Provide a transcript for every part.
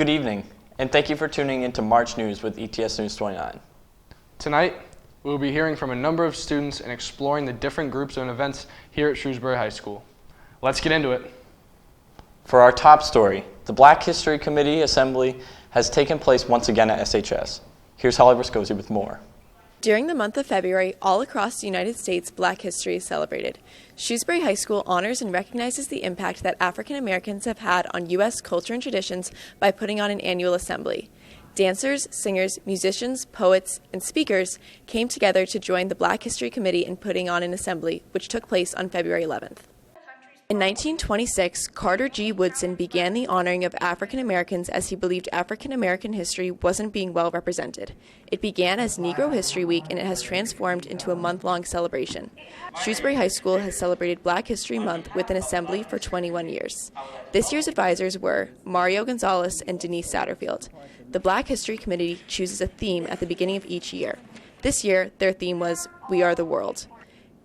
Good evening, and thank you for tuning into March News with ETS News 29. Tonight, we will be hearing from a number of students and exploring the different groups and events here at Shrewsbury High School. Let's get into it. For our top story, the Black History Committee Assembly has taken place once again at SHS. Here's Holly Rascosi with more. During the month of February, all across the United States, Black history is celebrated. Shrewsbury High School honors and recognizes the impact that African Americans have had on U.S. culture and traditions by putting on an annual assembly. Dancers, singers, musicians, poets, and speakers came together to join the Black History Committee in putting on an assembly, which took place on February 11th. In 1926, Carter G. Woodson began the honoring of African Americans as he believed African American history wasn't being well represented. It began as Negro History Week, and it has transformed into a month-long celebration. Shrewsbury High School has celebrated Black History Month with an assembly for 21 years. This year's advisors were Mario Gonzalez and Denise Satterfield. The Black History Committee chooses a theme at the beginning of each year. This year, their theme was We Are the World.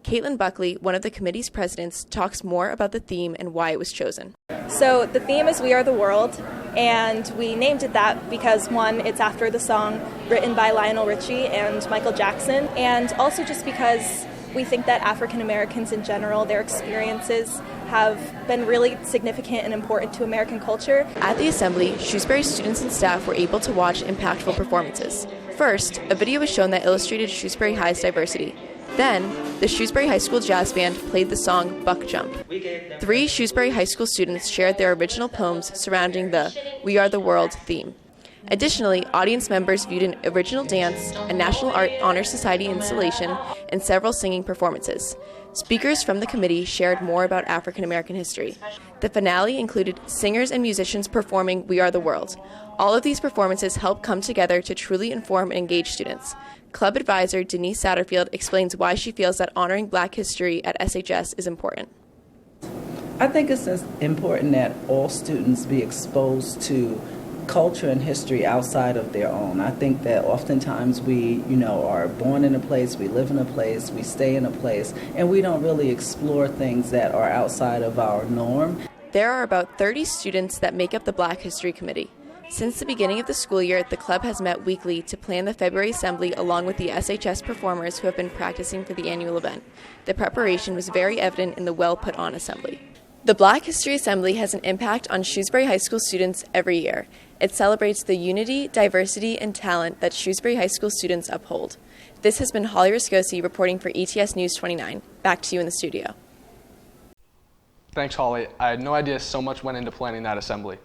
Caitlin Buckley, one of the committee's presidents, talks more about the theme and why it was chosen. So the theme is We Are the World, and we named it that because, one, it's after the song written by Lionel Richie and Michael Jackson, and also just because we think that African Americans in general, their experiences have been really significant and important to American culture. At the assembly, Shrewsbury students and staff were able to watch impactful performances. First, a video was shown that illustrated Shrewsbury High's diversity. Then, the Shrewsbury High School Jazz Band played the song Buck Jump. 3 Shrewsbury High School students shared their original poems surrounding the We Are the World theme. Additionally, audience members viewed an original dance, a National Art Honor Society installation, and several singing performances. Speakers from the committee shared more about African American history. The finale included singers and musicians performing We Are the World. All of these performances help come together to truly inform and engage students. Club advisor Denise Satterfield explains why she feels that honoring Black history at SHS is important. I think it's important that all students be exposed to culture and history outside of their own. I think that oftentimes we, are born in a place, we live in a place, we stay in a place, and we don't really explore things that are outside of our norm. There are about 30 students that make up the Black History Committee. Since the beginning of the school year, the club has met weekly to plan the February assembly along with the SHS performers who have been practicing for the annual event. The preparation was very evident in the well-put-on assembly. The Black History Assembly has an impact on Shrewsbury High School students every year. It celebrates the unity, diversity, and talent that Shrewsbury High School students uphold. This has been Holly Rascosi reporting for ETS News 29. Back to you in the studio. Thanks, Holly. I had no idea so much went into planning that assembly.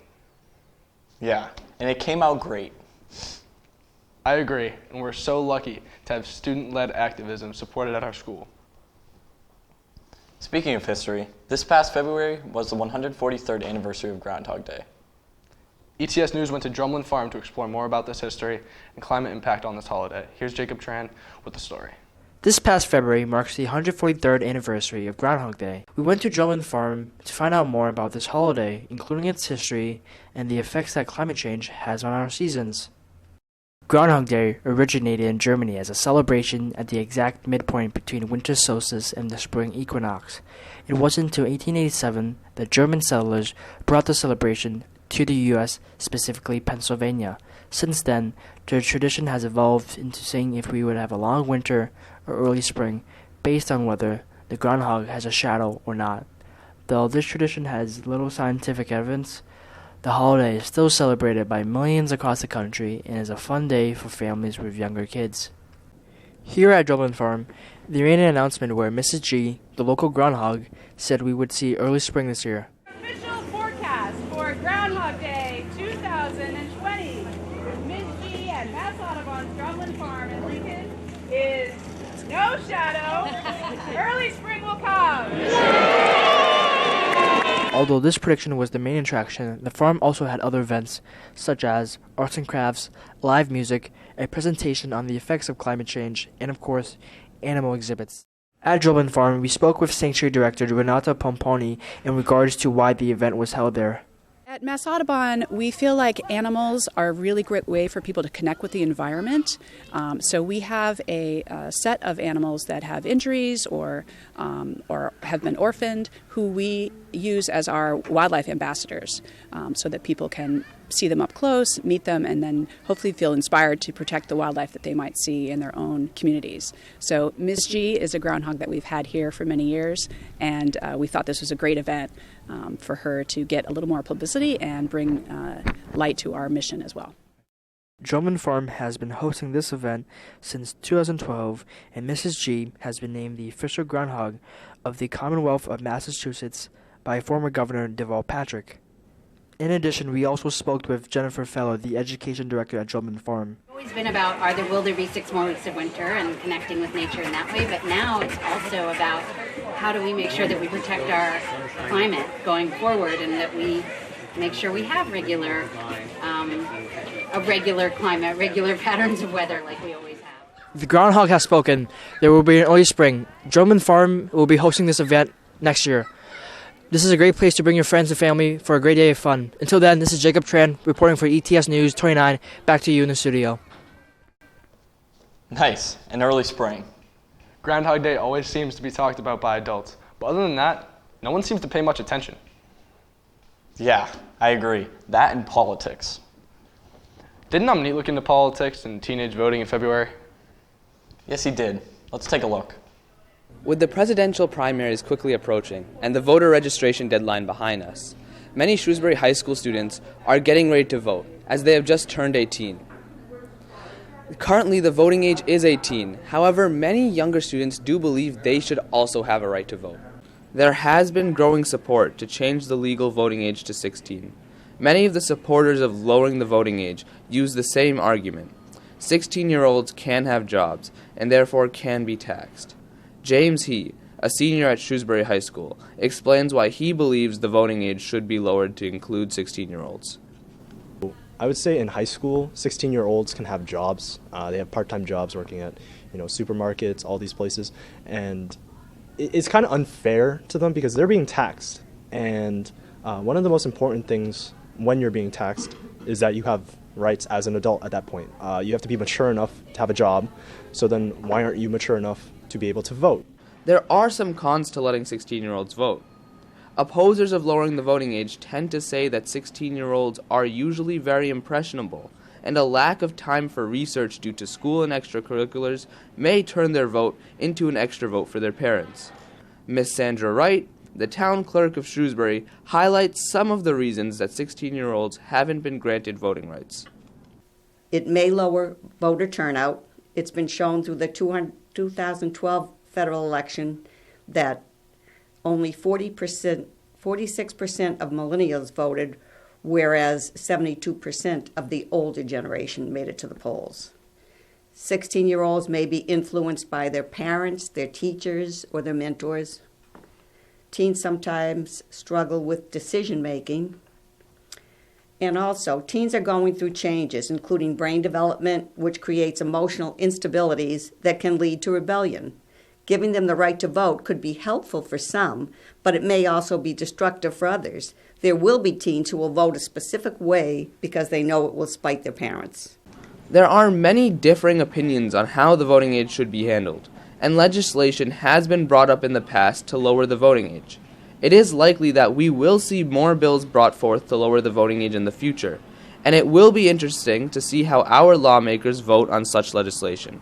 Yeah, and it came out great. I agree, and we're so lucky to have student-led activism supported at our school. Speaking of history, this past February was the 143rd anniversary of Groundhog Day. ETS News went to Drumlin Farm to explore more about this history and climate impact on this holiday. Here's Jacob Tran with the story. This past February marks the 143rd anniversary of Groundhog Day. We went to Duggan Farm to find out more about this holiday, including its history and the effects that climate change has on our seasons. Groundhog Day originated in Germany as a celebration at the exact midpoint between winter solstice and the spring equinox. It wasn't until 1887 that German settlers brought the celebration to the U.S., specifically Pennsylvania. Since then, the tradition has evolved into saying if we would have a long winter or early spring based on whether the groundhog has a shadow or not. Though this tradition has little scientific evidence, the holiday is still celebrated by millions across the country and is a fun day for families with younger kids. Here at Duggan Farm, they made an announcement where Mrs. G, the local groundhog, said we would see early spring this year. Official forecast for Groundhog Day 2020 with Ms. G at Mass Audubon's Drumlin Farm in Lincoln is no shadow. Early spring will come. Although this prediction was the main attraction, the farm also had other events, such as arts and crafts, live music, a presentation on the effects of climate change, and of course, animal exhibits. At Duggan Farm, we spoke with Sanctuary Director Renata Pomponi in regards to why the event was held there. At Mass Audubon, we feel like animals are a really great way for people to connect with the environment. So we have a set of animals that have injuries or have been orphaned, who we use as our wildlife ambassadors so that people can see them up close, meet them, and then hopefully feel inspired to protect the wildlife that they might see in their own communities. So Ms. G is a groundhog that we've had here for many years, and we thought this was a great event for her to get a little more publicity and bring light to our mission as well. Drummond Farm has been hosting this event since 2012, and Mrs. G has been named the official groundhog of the Commonwealth of Massachusetts by former Governor Deval Patrick. In addition, we also spoke with Jennifer Fellow, the education director at Drummond Farm. It's always been about will there be 6 more weeks of winter and connecting with nature in that way, but now it's also about how do we make sure that we protect our climate going forward and that we make sure we have a regular climate, regular patterns of weather like we always have. The groundhog has spoken. There will be an early spring. Drummond Farm will be hosting this event next year. This is a great place to bring your friends and family for a great day of fun. Until then, this is Jacob Tran reporting for ETS News 29. Back to you in the studio. Nice, an early spring. Groundhog Day always seems to be talked about by adults, but other than that, no one seems to pay much attention. Yeah, I agree. That and politics. Didn't Omni look into politics and teenage voting in February? Yes, he did. Let's take a look. With the presidential primaries quickly approaching and the voter registration deadline behind us, many Shrewsbury High School students are getting ready to vote as they have just turned 18. Currently, the voting age is 18. However, many younger students do believe they should also have a right to vote. There has been growing support to change the legal voting age to 16. Many of the supporters of lowering the voting age use the same argument. 16-year-olds can have jobs and therefore can be taxed. James He, a senior at Shrewsbury High School, explains why he believes the voting age should be lowered to include 16-year-olds. I would say in high school, 16-year-olds can have jobs. They have part-time jobs working at, supermarkets, all these places, and it's kind of unfair to them because they're being taxed. And one of the most important things when you're being taxed is that you have rights as an adult at that point. You have to be mature enough to have a job. So then why aren't you mature enough to be able to vote? There are some cons to letting 16-year-olds vote. Opposers of lowering the voting age tend to say that 16-year-olds are usually very impressionable, and a lack of time for research due to school and extracurriculars may turn their vote into an extra vote for their parents. Miss Sandra Wright, the town clerk of Shrewsbury, highlights some of the reasons that 16-year-olds haven't been granted voting rights. It may lower voter turnout. It's been shown through the 2012 federal election that only 46% of millennials voted, whereas 72% of the older generation made it to the polls. 16-year-olds may be influenced by their parents, their teachers, or their mentors. Teens sometimes struggle with decision-making. And also, teens are going through changes, including brain development, which creates emotional instabilities that can lead to rebellion. Giving them the right to vote could be helpful for some, but it may also be destructive for others. There will be teens who will vote a specific way because they know it will spite their parents. There are many differing opinions on how the voting age should be handled, and legislation has been brought up in the past to lower the voting age. It is likely that we will see more bills brought forth to lower the voting age in the future, and it will be interesting to see how our lawmakers vote on such legislation.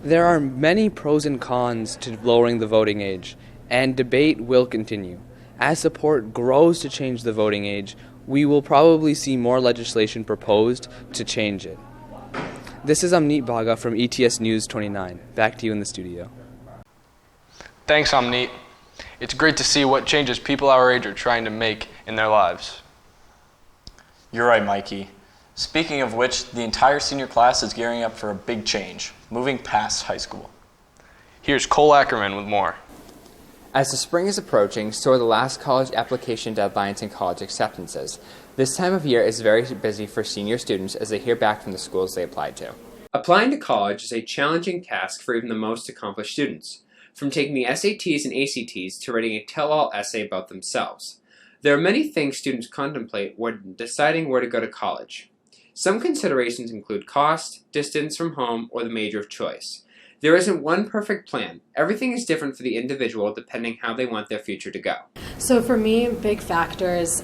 There are many pros and cons to lowering the voting age, and debate will continue. As support grows to change the voting age, we will probably see more legislation proposed to change it. This is Amneet Bhaga from ETS News 29. Back to you in the studio. Thanks, Omni. It's great to see what changes people our age are trying to make in their lives. You're right, Mikey. Speaking of which, the entire senior class is gearing up for a big change, moving past high school. Here's Cole Ackerman with more. As the spring is approaching, so are the last college application deadlines and college acceptances. This time of year is very busy for senior students as they hear back from the schools they applied to. Applying to college is a challenging task for even the most accomplished students, from taking the SATs and ACTs to writing a tell-all essay about themselves. There are many things students contemplate when deciding where to go to college. Some considerations include cost, distance from home, or the major of choice. There isn't one perfect plan. Everything is different for the individual depending how they want their future to go. So for me, big factors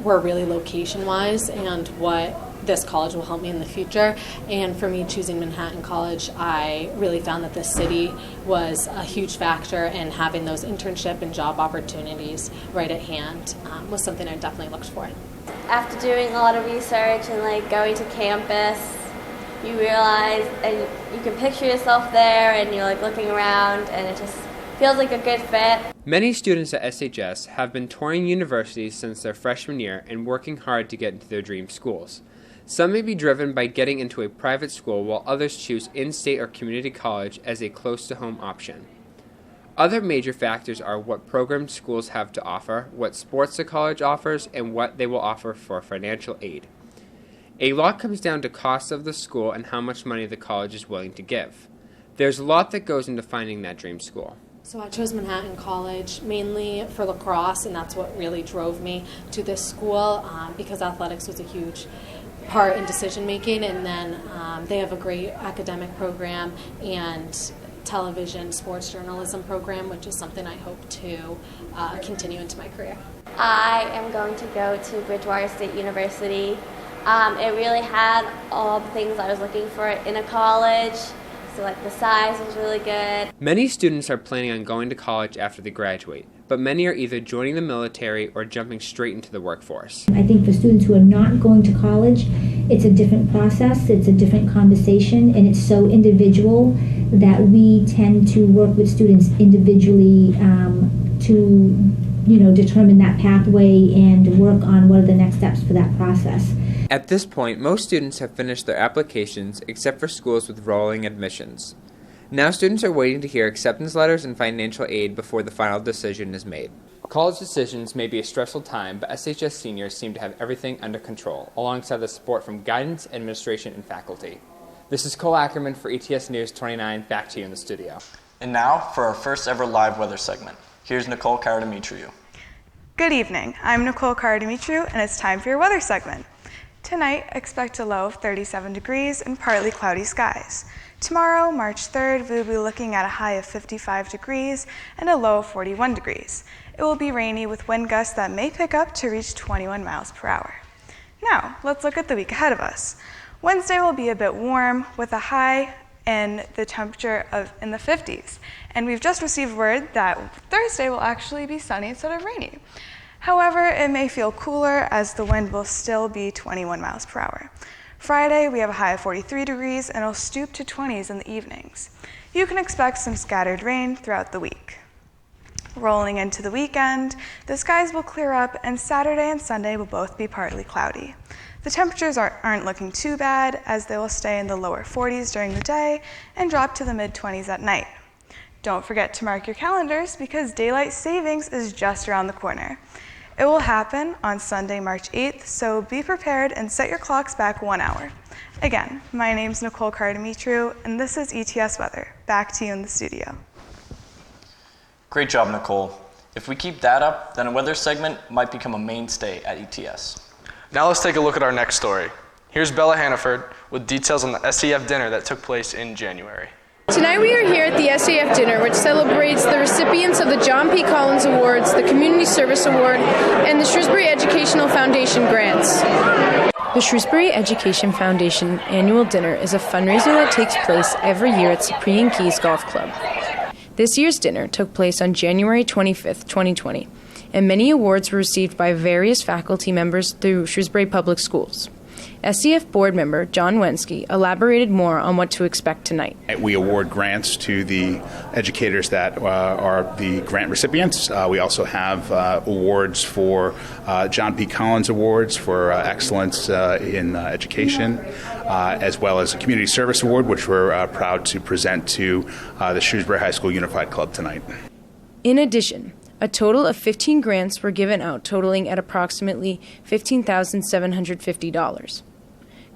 were really location-wise and what this college will help me in the future. And for me, choosing Manhattan College, I really found that the city was a huge factor, and having those internship and job opportunities right at hand was something I definitely looked for. After doing a lot of research and going to campus, you realize and you can picture yourself there, and you're looking around, and it just feels like a good fit. Many students at SHS have been touring universities since their freshman year and working hard to get into their dream schools. Some may be driven by getting into a private school, while others choose in-state or community college as a close-to-home option. Other major factors are what programs schools have to offer, what sports the college offers, and what they will offer for financial aid. A lot comes down to cost of the school and how much money the college is willing to give. There's a lot that goes into finding that dream school. So I chose Manhattan College mainly for lacrosse, and that's what really drove me to this school because athletics was a huge part in decision making, and then they have a great academic program and television sports journalism program, which is something I hope to continue into my career. I am going to go to Bridgewater State University. It really had all the things I was looking for in a college. So the size was really good. Many students are planning on going to college after they graduate, but many are either joining the military or jumping straight into the workforce. I think for students who are not going to college, it's a different process, it's a different conversation, and it's so individual that we tend to work with students individually to determine that pathway and work on what are the next steps for that process. At this point, most students have finished their applications except for schools with rolling admissions. Now students are waiting to hear acceptance letters and financial aid before the final decision is made. College decisions may be a stressful time, but SHS seniors seem to have everything under control, alongside the support from guidance, administration, and faculty. This is Cole Ackerman for ETS News 29, back to you in the studio. And now for our first ever live weather segment. Here's Nicole Karadimitriou. Good evening, I'm Nicole Karadimitriou, and it's time for your weather segment. Tonight, expect a low of 37 degrees and partly cloudy skies. Tomorrow, March 3rd, we will be looking at a high of 55 degrees and a low of 41 degrees. It will be rainy with wind gusts that may pick up to reach 21 miles per hour. Now, let's look at the week ahead of us. Wednesday will be a bit warm with a high and the temperature in the 50s. And we've just received word that Thursday will actually be sunny instead of rainy. However, it may feel cooler as the wind will still be 21 miles per hour. Friday, we have a high of 43 degrees and it'll stoop to 20s in the evenings. You can expect some scattered rain throughout the week. Rolling into the weekend, the skies will clear up and Saturday and Sunday will both be partly cloudy. The temperatures aren't looking too bad as they will stay in the lower 40s during the day and drop to the mid-20s at night. Don't forget to mark your calendars because daylight savings is just around the corner. It will happen on Sunday, March 8th, so be prepared and set your clocks back 1 hour. Again, my name's Nicole Karadimitriou, and this is ETS Weather. Back to you in the studio. Great job, Nicole. If we keep that up, then a weather segment might become a mainstay at ETS. Now let's take a look at our next story. Here's Bella Hannaford with details on the SEF dinner that took place in January. Tonight we are here at the SAF dinner, which celebrates the recipients of the John P. Collins Awards, the Community Service Award, and the Shrewsbury Educational Foundation grants. The Shrewsbury Education Foundation annual dinner is a fundraiser that takes place every year at Cyprian Keys Golf Club. This year's dinner took place on January 25th, 2020, and many awards were received by various faculty members through Shrewsbury Public Schools. SCF board member John Wensky elaborated more on what to expect tonight. We award grants to the educators that are the grant recipients. We also have awards for John P. Collins Awards for excellence in education, as well as a Community Service Award, which we're proud to present to the Shrewsbury High School Unified Club tonight. In addition, a total of 15 grants were given out, totaling at approximately $15,750.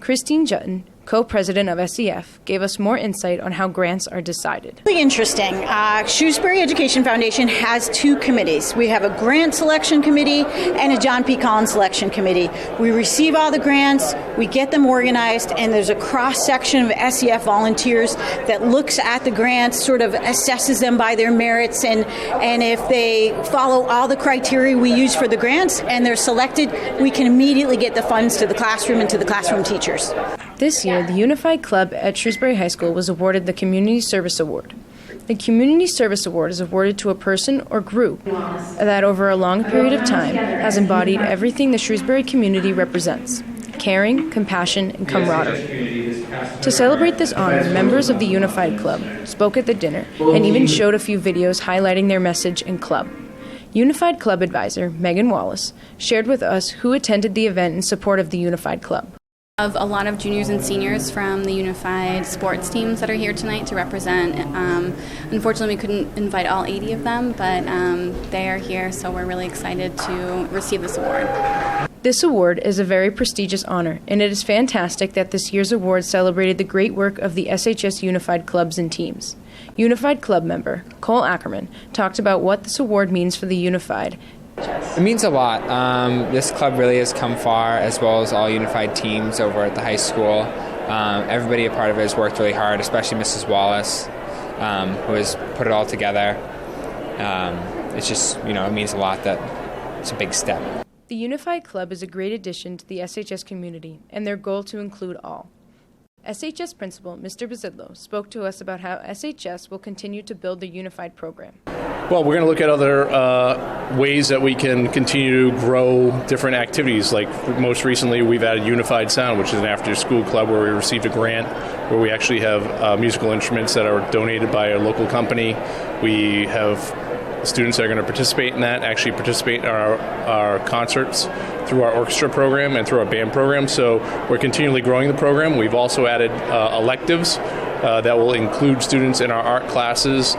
Christine Jutton, co-president of SEF, gave us more insight on how grants are decided. Really interesting. Shrewsbury Education Foundation has two committees. We have a grant selection committee and a John P. Collins selection committee. We receive all the grants, we get them organized, and there's a cross-section of SEF volunteers that looks at the grants, sort of assesses them by their merits, and if they follow all the criteria we use for the grants and they're selected, we can immediately get the funds to the classroom and to the classroom teachers. This year, the Unified Club at Shrewsbury High School was awarded the Community Service Award. The Community Service Award is awarded to a person or group that over a long period of time has embodied everything the Shrewsbury community represents: caring, compassion, and camaraderie. To celebrate this honor, members of the Unified Club spoke at the dinner and even showed a few videos highlighting their message and club. Unified Club advisor Megan Wallace shared with us who attended the event in support of the Unified Club. Of a lot of juniors and seniors from the unified sports teams that are here tonight to represent. Unfortunately, we couldn't invite all 80 of them, but they are here, so we're really excited to receive this award. This award is a very prestigious honor, and it is fantastic that this year's award celebrated the great work of the SHS Unified Clubs and teams. Unified Club member Cole Ackerman talked about what this award means for the Unified. It means a lot. This club really has come far, as well as all unified teams over at the high school. Everybody a part of it has worked really hard, especially Mrs. Wallace, who has put it all together. It's just, it means a lot that it's a big step. The Unified Club is a great addition to the SHS community, and their goal to include all. SHS Principal Mr. Bazidlo spoke to us about how SHS will continue to build the Unified program. Well, we're going to look at other ways that we can continue to grow different activities. Like most recently, we've added Unified Sound, which is an after-school club where we received a grant where we actually have musical instruments that are donated by a local company. We have students that are going to participate in that, actually participate in our concerts through our orchestra program and through our band program. So we're continually growing the program. We've also added electives that will include students in our art classes,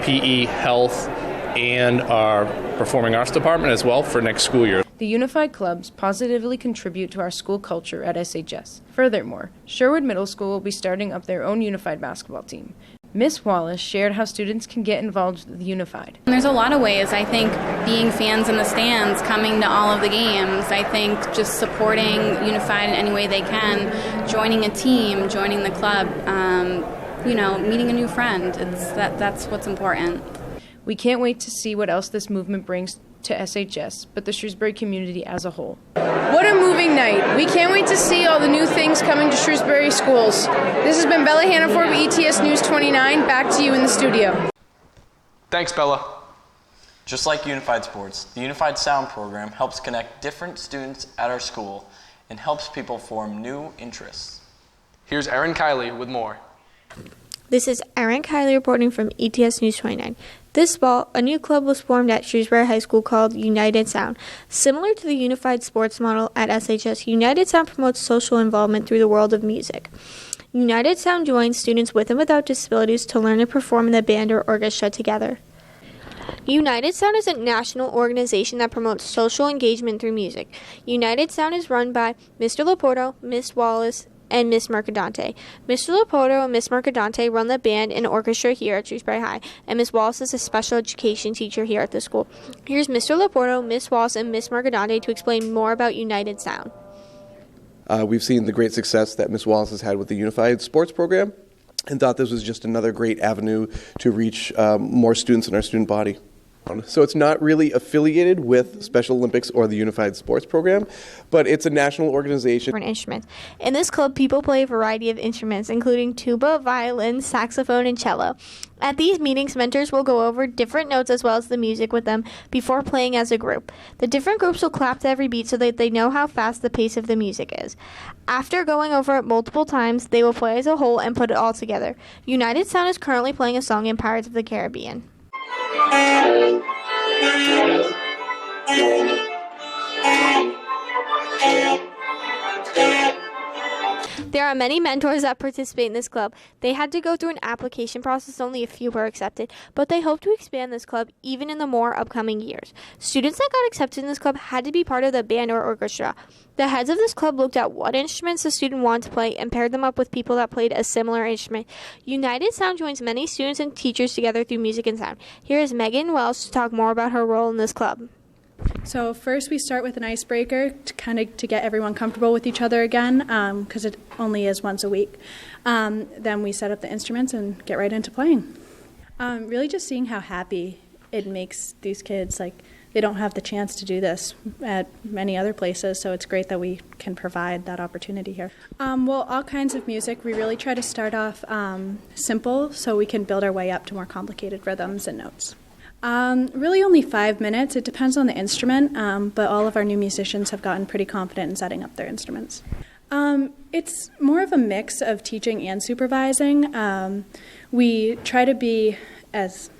PE, health, and our performing arts department as well for next school year. The Unified Clubs positively contribute to our school culture at SHS. Furthermore, Sherwood Middle School will be starting up their own Unified basketball team. Ms. Wallace shared how students can get involved with Unified. There's a lot of ways. I think being fans in the stands, coming to all of the games, I think just supporting Unified in any way they can, joining a team, joining the club, meeting a new friend. That's what's important. We can't wait to see what else this movement brings to SHS, but the Shrewsbury community as a whole. What a moving night. We can't wait to see all the new things coming to Shrewsbury schools. This has been Bella Hannaford of ETS News 29. Back to you in the studio. Thanks, Bella. Just like Unified Sports, the Unified Sound program helps connect different students at our school and helps people form new interests. Here's Erin Kiley with more. This is Erin Kiley reporting from ETS News 29. This fall, a new club was formed at Shrewsbury High School called United Sound. Similar to the unified sports model at SHS, United Sound promotes social involvement through the world of music. United Sound joins students with and without disabilities to learn and perform in the band or orchestra together. United Sound is a national organization that promotes social engagement through music. United Sound is run by Mr. Laporto, Miss Wallace, and Miss Mercadante. Mr. Laporto and Miss Mercadante run the band and orchestra here at Shrewsbury High, and Miss Wallace is a special education teacher here at the school. Here's Mr. Laporto, Miss Wallace, and Miss Mercadante to explain more about United Sound. We've seen the great success that Miss Wallace has had with the Unified Sports program and thought this was just another great avenue to reach more students in our student body. So it's not really affiliated with Special Olympics or the Unified Sports program, but it's a national organization. For an instrument. In this club, people play a variety of instruments, including tuba, violin, saxophone, and cello. At these meetings, mentors will go over different notes as well as the music with them before playing as a group. The different groups will clap to every beat so that they know how fast the pace of the music is. After going over it multiple times, they will play as a whole and put it all together. United Sound is currently playing a song in Pirates of the Caribbean. There are many mentors that participate in this club. They had to go through an application process, only a few were accepted, but they hope to expand this club even in the more upcoming years. Students that got accepted in this club had to be part of the band or orchestra. The heads of this club looked at what instruments the student wanted to play and paired them up with people that played a similar instrument. United Sound joins many students and teachers together through music and sound. Here is Megan Welsh to talk more about her role in this club. So first we start with an icebreaker to get everyone comfortable with each other again, because it only is once a week. Then we set up the instruments and get right into playing. Really just seeing how happy it makes these kids. Like, they don't have the chance to do this at many other places, so it's great that we can provide that opportunity here. Well, all kinds of music. We really try to start off simple so we can build our way up to more complicated rhythms and notes. Really only 5 minutes. It depends on the instrument, but all of our new musicians have gotten pretty confident in setting up their instruments. It's more of a mix of teaching and supervising. We try to be as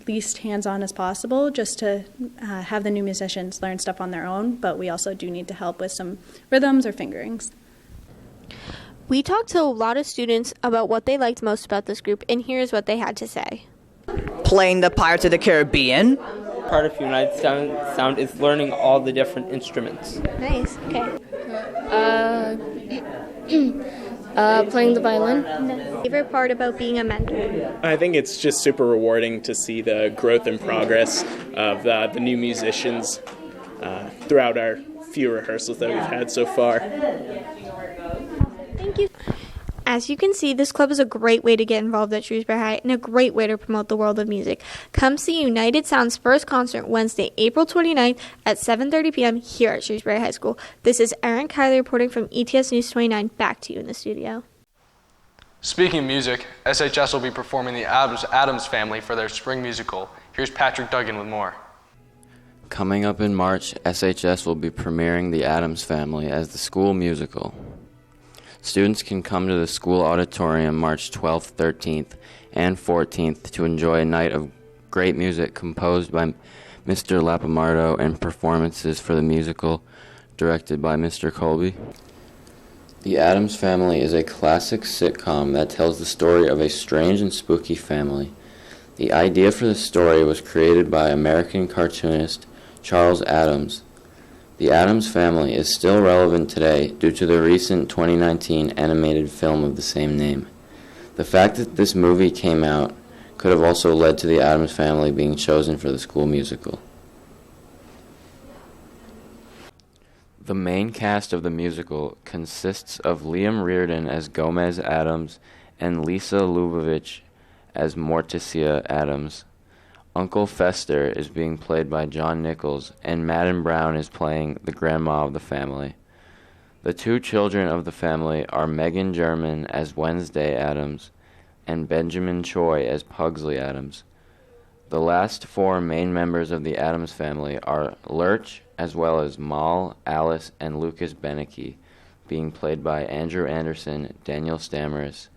least hands-on as possible, just to have the new musicians learn stuff on their own, but we also do need to help with some rhythms or fingerings. We talked to a lot of students about what they liked most about this group, and here's what they had to say. Playing the Pirates of the Caribbean. Part of United Sound is learning all the different instruments. Nice, okay. Playing the violin. Favorite part about being a mentor? I think it's just super rewarding to see the growth and progress of the new musicians throughout our few rehearsals that we've had so far. Thank you. As you can see, this club is a great way to get involved at Shrewsbury High and a great way to promote the world of music. Come see United Sound's first concert Wednesday, April 29th at 7:30 p.m. here at Shrewsbury High School. This is Erin Kiley reporting from ETS News 29. Back to you in the studio. Speaking of music, SHS will be performing the Addams Family for their spring musical. Here's Patrick Duggan with more. Coming up in March, SHS will be premiering the Addams Family as the school musical. Students can come to the school auditorium March 12th, 13th, and 14th to enjoy a night of great music composed by Mr. Lapamardo and performances for the musical directed by Mr. Colby. The Addams Family is a classic sitcom that tells the story of a strange and spooky family. The idea for the story was created by American cartoonist Charles Addams. The Addams Family is still relevant today due to the recent 2019 animated film of the same name. The fact that this movie came out could have also led to the Addams Family being chosen for the school musical. The main cast of the musical consists of Liam Reardon as Gomez Addams and Lisa Lubavitch as Morticia Addams. Uncle Fester is being played by John Nichols, and Madden Brown is playing the grandma of the family. The two children of the family are Megan German as Wednesday Addams and Benjamin Choi as Pugsley Addams. The last four main members of the Addams family are Lurch, as well as Mal, Alice, and Lucas Beneke, being played by Andrew Anderson, Daniel Stamaris,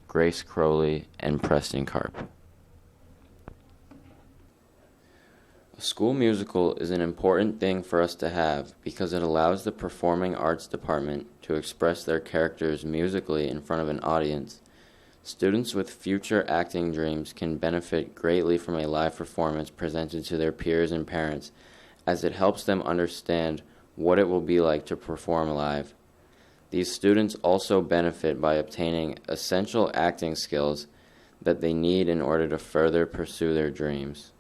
Grace Crowley, and Preston Karp. A school musical is an important thing for us to have because it allows the performing arts department to express their characters musically in front of an audience. Students with future acting dreams can benefit greatly from a live performance presented to their peers and parents, as it helps them understand what it will be like to perform live. These students also benefit by obtaining essential acting skills that they need in order to further pursue their dreams.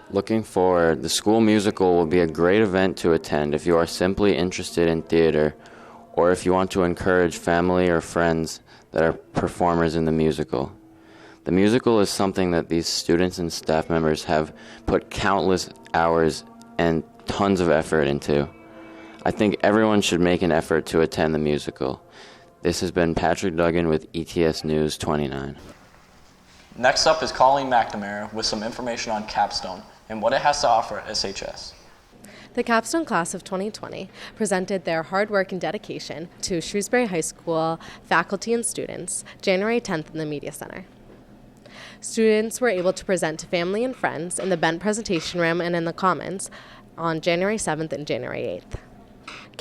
Looking forward, the school musical will be a great event to attend if you are simply interested in theater, or if you want to encourage family or friends that are performers in the musical. The musical is something that these students and staff members have put countless hours and tons of effort into. I think everyone should make an effort to attend the musical. This has been Patrick Duggan with ETS News 29. Next up is Colleen McNamara with some information on Capstone and what it has to offer at SHS. The Capstone class of 2020 presented their hard work and dedication to Shrewsbury High School faculty and students January 10th in the Media Center. Students were able to present to family and friends in the Bent Presentation Room and in the Commons on January 7th and January 8th.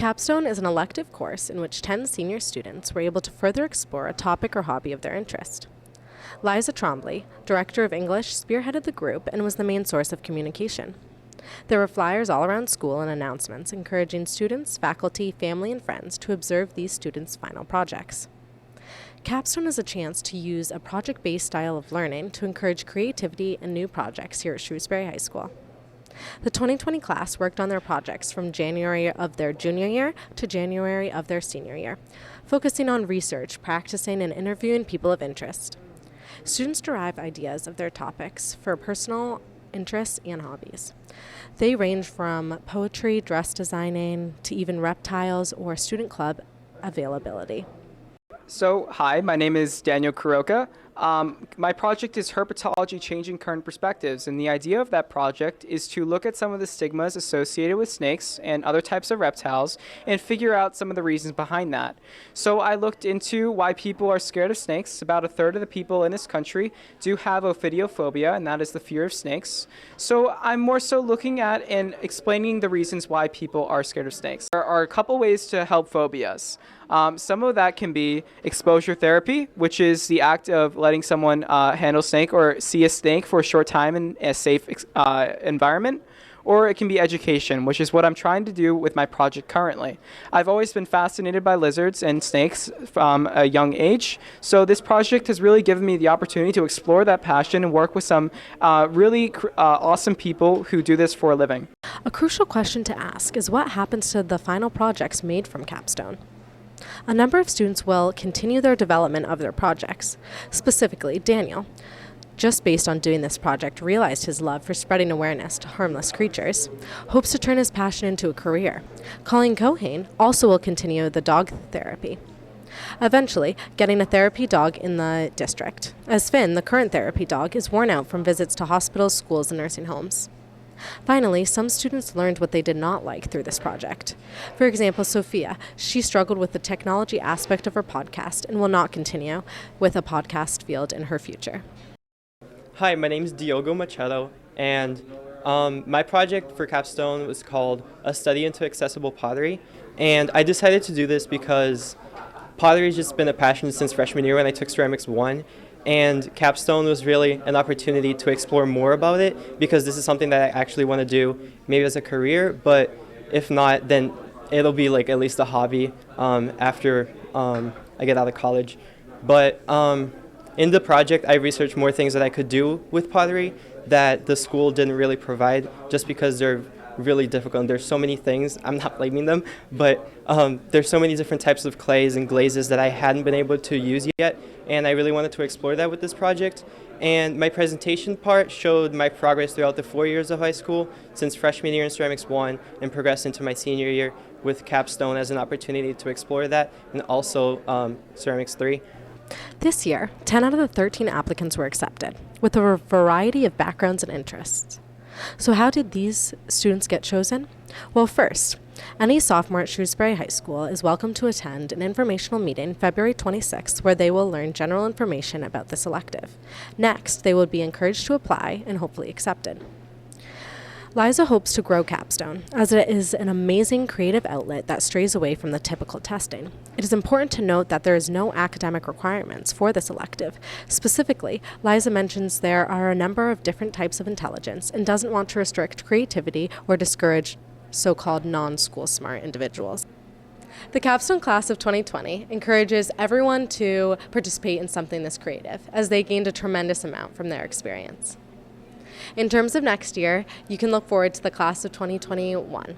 Capstone is an elective course in which 10 senior students were able to further explore a topic or hobby of their interest. Liza Trombley, Director of English, spearheaded the group and was the main source of communication. There were flyers all around school and announcements encouraging students, faculty, family, and friends to observe these students' final projects. Capstone is a chance to use a project-based style of learning to encourage creativity and new projects here at Shrewsbury High School. The 2020 class worked on their projects from January of their junior year to January of their senior year, focusing on research, practicing, and interviewing people of interest. Students derive ideas of their topics for personal interests and hobbies. They range from poetry, dress designing, to even reptiles or student club availability. So, hi, my name is Daniel Kuroka. My project is Herpetology Changing Current Perspectives, and the idea of that project is to look at some of the stigmas associated with snakes and other types of reptiles and figure out some of the reasons behind that. So I looked into why people are scared of snakes. About a third of the people in this country do have ophidiophobia, and that is the fear of snakes. So I'm more so looking at and explaining the reasons why people are scared of snakes. There are a couple ways to help phobias. Some of that can be exposure therapy, which is the act of letting someone handle a snake or see a snake for a short time in a safe environment. Or it can be education, which is what I'm trying to do with my project currently. I've always been fascinated by lizards and snakes from a young age, so this project has really given me the opportunity to explore that passion and work with some really awesome people who do this for a living. A crucial question to ask is what happens to the final projects made from Capstone? A number of students will continue their development of their projects. Specifically, Daniel, just based on doing this project, realized his love for spreading awareness to harmless creatures, hopes to turn his passion into a career. Colleen Cohane also will continue the dog therapy, eventually getting a therapy dog in the district, as Finn, the current therapy dog, is worn out from visits to hospitals, schools, and nursing homes. Finally, some students learned what they did not like through this project. For example, Sophia, she struggled with the technology aspect of her podcast and will not continue with a podcast field in her future. Hi, my name is Diogo Machado, and my project for Capstone was called A Study into Accessible Pottery, and I decided to do this because pottery has just been a passion since freshman year when I took Ceramics 1, and Capstone was really an opportunity to explore more about it because this is something that I actually want to do maybe as a career, but if not, then it'll be like at least a hobby after I get out of college. But in the project, I researched more things that I could do with pottery that the school didn't really provide just because they're really difficult. And there's so many things, I'm not blaming them, but there's so many different types of clays and glazes that I hadn't been able to use yet, and I really wanted to explore that with this project. And my presentation part showed my progress throughout the 4 years of high school, since freshman year in Ceramics 1 and progressed into my senior year with Capstone as an opportunity to explore that, and also Ceramics 3. This year, 10 out of the 13 applicants were accepted, with a variety of backgrounds and interests. So how did these students get chosen? Well, first, any sophomore at Shrewsbury High School is welcome to attend an informational meeting February 26th where they will learn general information about this elective. Next, they will be encouraged to apply and hopefully accepted. Liza hopes to grow Capstone, as it is an amazing creative outlet that strays away from the typical testing. It is important to note that there is no academic requirements for this elective. Specifically, Liza mentions there are a number of different types of intelligence and doesn't want to restrict creativity or discourage so-called non-school smart individuals. The Capstone class of 2020 encourages everyone to participate in something this creative, as they gained a tremendous amount from their experience. In terms of next year, you can look forward to the class of 2021.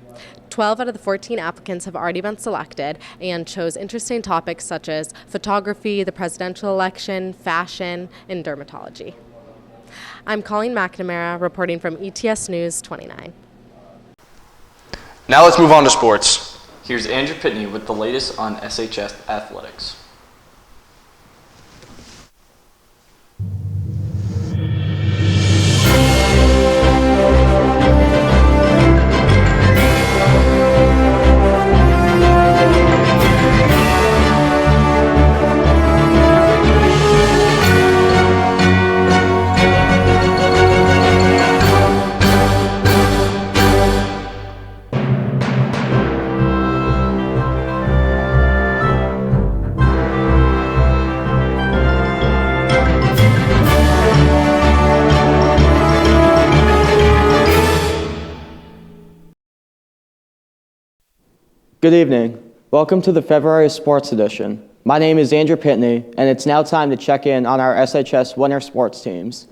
12 out of the 14 applicants have already been selected and chose interesting topics such as photography, the presidential election, fashion, and dermatology. I'm Colleen McNamara, reporting from ETS News 29. Now let's move on to sports. Here's Andrew Pitney with the latest on SHS athletics. Good evening. Welcome to the February Sports Edition. My name is Andrew Pitney, and it's now time to check in on our SHS winter sports teams.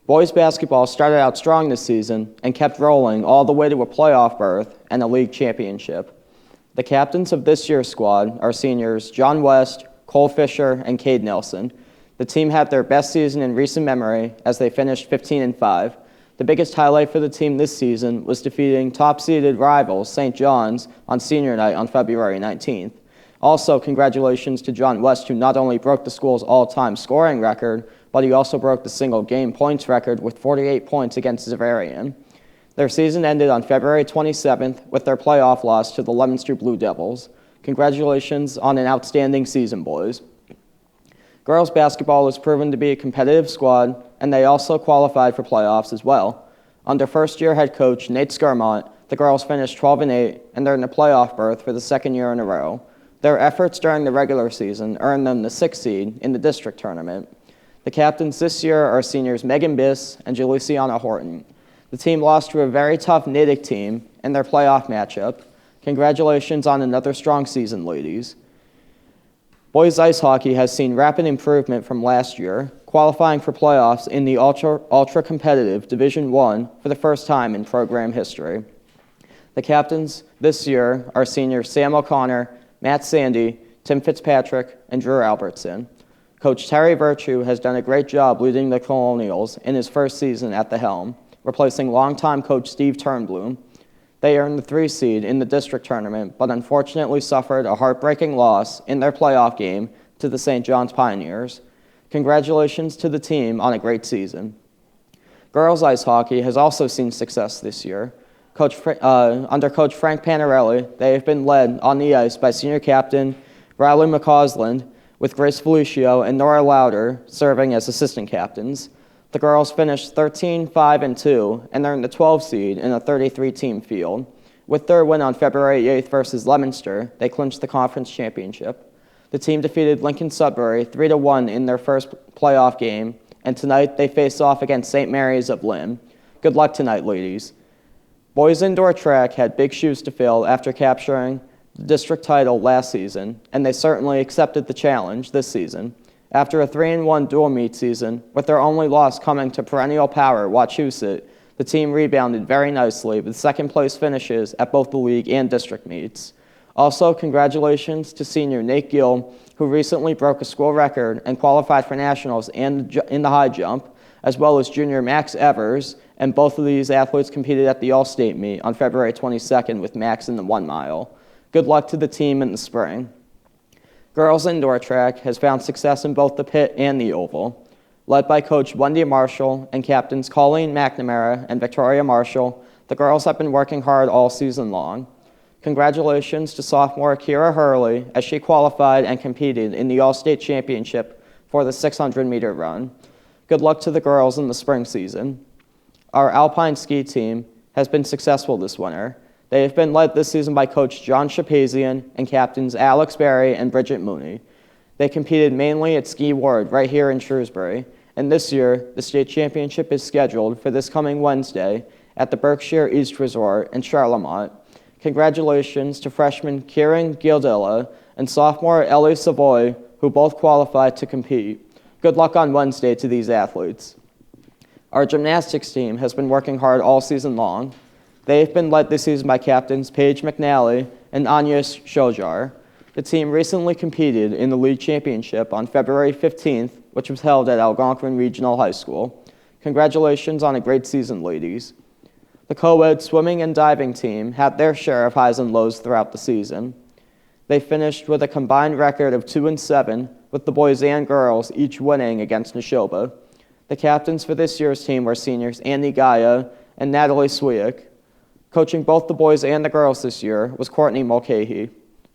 Boys basketball started out strong this season and kept rolling all the way to a playoff berth and a league championship. The captains of this year's squad are seniors John West, Cole Fisher, and Cade Nelson. The team had their best season in recent memory as they finished 15-5. The biggest highlight for the team this season was defeating top-seeded rivals St. John's on senior night on February 19th. Also, congratulations to John West, who not only broke the school's all-time scoring record, but he also broke the single-game points record with 48 points against Xaverian. Their season ended on February 27th with their playoff loss to the Leominster Blue Devils. Congratulations on an outstanding season, boys. Girls basketball has proven to be a competitive squad, and they also qualified for playoffs as well. Under first-year head coach Nate Scarmont, the girls finished 12-8, and they're in the playoff berth for the second year in a row. Their efforts during the regular season earned them the 6th seed in the district tournament. The captains this year are seniors Megan Biss and Juliciana Horton. The team lost to a very tough Natick team in their playoff matchup. Congratulations on another strong season, ladies. Boys ice hockey has seen rapid improvement from last year, qualifying for playoffs in the ultra-competitive Division I for the first time in program history. The captains this year are seniors Sam O'Connor, Matt Sandy, Tim Fitzpatrick, and Drew Albertson. Coach Terry Virtue has done a great job leading the Colonials in his first season at the helm, replacing longtime coach Steve Turnbloom. They earned the 3 seed in the district tournament, but unfortunately suffered a heartbreaking loss in their playoff game to the St. John's Pioneers. Congratulations to the team on a great season. Girls ice hockey has also seen success this year. Under Coach Frank Panarelli, they have been led on the ice by senior captain Riley McCausland, with Grace Felicio and Nora Lauder serving as assistant captains. The girls finished 13-5-2 and earned the 12 seed in a 33-team field. With their win on February 8th versus Leominster, they clinched the conference championship. The team defeated Lincoln Sudbury 3-1 in their first playoff game, and tonight they face off against St. Mary's of Lynn. Good luck tonight, ladies. Boys indoor track had big shoes to fill after capturing the district title last season, and they certainly accepted the challenge this season. After a 3-1 dual meet season, with their only loss coming to perennial power Wachusett, the team rebounded very nicely with second-place finishes at both the league and district meets. Also, congratulations to senior Nate Gill, who recently broke a school record and qualified for nationals in the high jump, as well as junior Max Evers, and both of these athletes competed at the All-State meet on February 22nd with Max in the 1 mile. Good luck to the team in the spring. Girls indoor track has found success in both the pit and the oval. Led by Coach Wendy Marshall and captains Colleen McNamara and Victoria Marshall, the girls have been working hard all season long. Congratulations to sophomore Kira Hurley as she qualified and competed in the All-State Championship for the 600-meter run. Good luck to the girls in the spring season. Our alpine ski team has been successful this winter. They have been led this season by Coach John Shapazian and captains Alex Berry and Bridget Mooney. They competed mainly at Ski Ward right here in Shrewsbury, and this year the state championship is scheduled for this coming Wednesday at the Berkshire East Resort in Charlemont. Congratulations to freshman Kieran Gildilla and sophomore Ellie Savoy, who both qualified to compete. Good luck on Wednesday to these athletes. Our gymnastics team has been working hard all season long. They have been led this season by captains Paige McNally and Agnes Shojar. The team recently competed in the league championship on February 15th, which was held at Algonquin Regional High School. Congratulations on a great season, ladies. The co-ed swimming and diving team had their share of highs and lows throughout the season. They finished with a combined record of 2-7, with the boys and girls each winning against Neshoba. The captains for this year's team were seniors Andy Gaia and Natalie Swiak. Coaching both the boys and the girls this year was Courtney Mulcahy.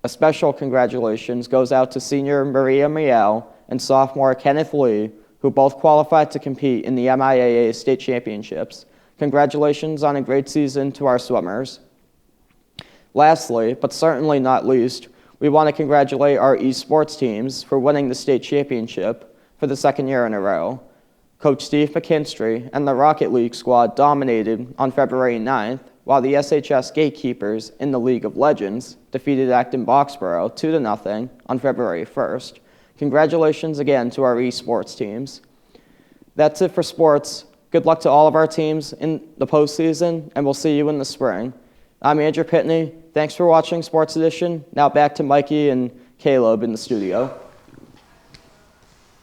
A special congratulations goes out to senior Maria Miao and sophomore Kenneth Lee, who both qualified to compete in the MIAA state championships. Congratulations on a great season to our swimmers. Lastly, but certainly not least, we want to congratulate our esports teams for winning the state championship for the second year in a row. Coach Steve McKinstry and the Rocket League squad dominated on February 9th, while the SHS Gatekeepers in the League of Legends defeated Acton Boxborough 2-0 on February 1st. Congratulations again to our esports teams. That's it for sports. Good luck to all of our teams in the postseason, and we'll see you in the spring. I'm Andrew Pitney. Thanks for watching Sports Edition. Now back to Mikey and Caleb in the studio.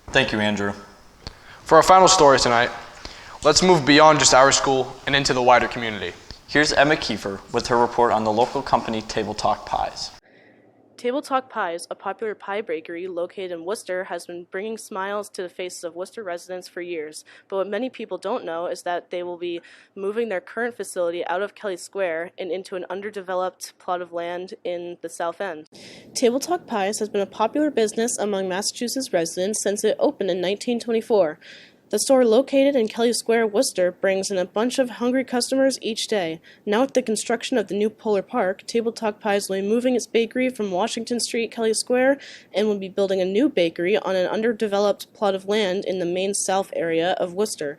Thank you, Andrew. For our final story tonight, let's move beyond just our school and into the wider community. Here's Emma Kiefer with her report on the local company Table Talk Pies. Table Talk Pies, a popular pie bakery located in Worcester, has been bringing smiles to the faces of Worcester residents for years. But what many people don't know is that they will be moving their current facility out of Kelly Square and into an underdeveloped plot of land in the South End. Table Talk Pies has been a popular business among Massachusetts residents since it opened in 1924. The store located in Kelly Square, Worcester, brings in a bunch of hungry customers each day. Now with the construction of the new Polar Park, Table Talk Pies will be moving its bakery from Washington Street, Kelly Square, and will be building a new bakery on an underdeveloped plot of land in the main south area of Worcester.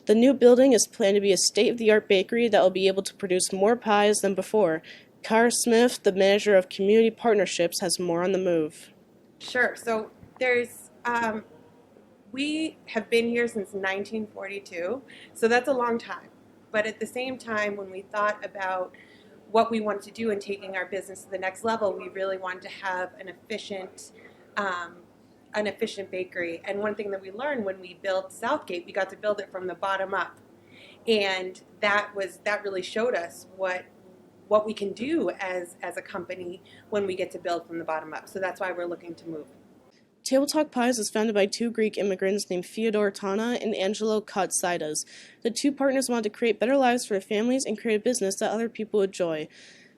The new building is planned to be a state-of-the-art bakery that will be able to produce more pies than before. Cara Smith, the manager of community partnerships, has more on the move. Sure. So there's... We have been here since 1942, so that's a long time. But at the same time, when we thought about what we wanted to do in taking our business to the next level, we really wanted to have an efficient bakery. And one thing that we learned when we built Southgate, we got to build it from the bottom up, and that really showed us what we can do as a company when we get to build from the bottom up. So that's why we're looking to move. Table Talk Pies was founded by two Greek immigrants named Fyodor Tana and Angelo Katsaidas. The two partners wanted to create better lives for their families and create a business that other people would enjoy.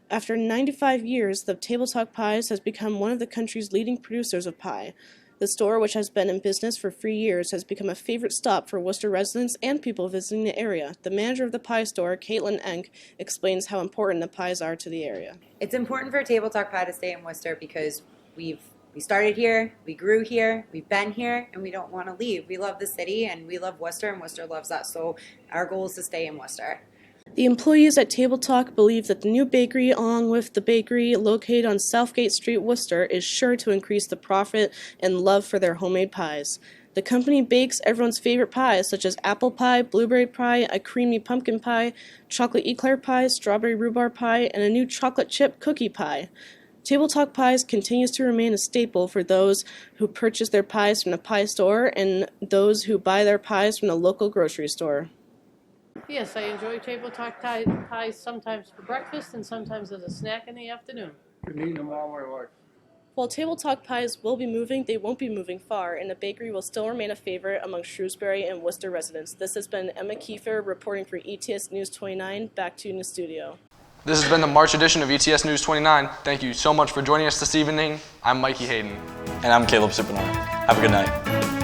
After 95 years, the Table Talk Pies has become one of the country's leading producers of pie. The store, which has been in business for 3 years, has become a favorite stop for Worcester residents and people visiting the area. The manager of the pie store, Caitlin Enck, explains how important the pies are to the area. It's important for Table Talk Pie to stay in Worcester because we started here, we grew here, we've been here, and we don't want to leave. We love the city, and we love Worcester, and Worcester loves us. So our goal is to stay in Worcester. The employees at Table Talk believe that the new bakery, along with the bakery located on Southgate Street, Worcester, is sure to increase the profit and love for their homemade pies. The company bakes everyone's favorite pies, such as apple pie, blueberry pie, a creamy pumpkin pie, chocolate eclair pie, strawberry rhubarb pie, and a new chocolate chip cookie pie. Table Talk Pies continues to remain a staple for those who purchase their pies from the pie store and those who buy their pies from the local grocery store. Yes, I enjoy Table Talk pies sometimes for breakfast and sometimes as a snack in the afternoon. Eating them all my life. While Table Talk Pies will be moving, they won't be moving far, and the bakery will still remain a favorite among Shrewsbury and Worcester residents. This has been Emma Kiefer reporting for ETS News 29. Back to you in the studio. This has been the March edition of ETS News 29. Thank you so much for joining us this evening. I'm Mikey Hayden. And I'm Caleb Supinara. Have a good night.